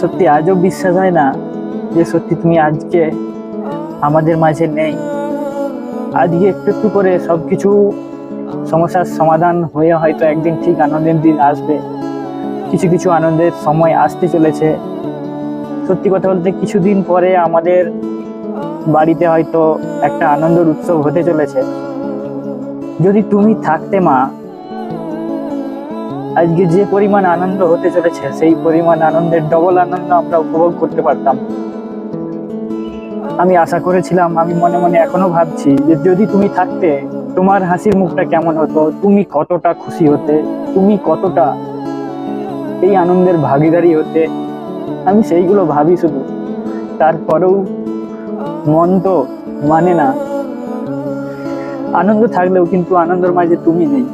সত্যি আজও বিশ্বাস হয় না যে সত্যি তুমি আজকে আমাদের মাঝে নেই। আজকে একটু একটু করে সবকিছু সমস্যার সমাধান হয়ে হয়তো একদিন ঠিক আনন্দের দিন আসবে। কিছু কিছু আনন্দের সময় আসতে চলেছে। সত্যি কথা বলতে কিছুদিন পরে আমাদের বাড়িতে হয়তো একটা আনন্দের উৎসব হতে চলেছে। যদি তুমি থাকতে মা, আজকে যে পরিমাণ আনন্দ হতে চলেছে সেই পরিমাণ আনন্দের ডবল আনন্দ আমরা উপভোগ করতে পারতাম। আমি আশা করেছিলাম, আমি মনে মনে এখনো ভাবছি যে যদি তুমি থাকতে তোমার হাসির মুখটা কেমন হতো, তুমি কতটা খুশি হতে, তুমি কতটা এই আনন্দের ভাগীদারি হতে। আমি সেইগুলো ভাবি শুধু। তারপরেও মন তো মানে না। আনন্দ থাকলেও কিন্তু আনন্দের মাঝে তুমি নেই।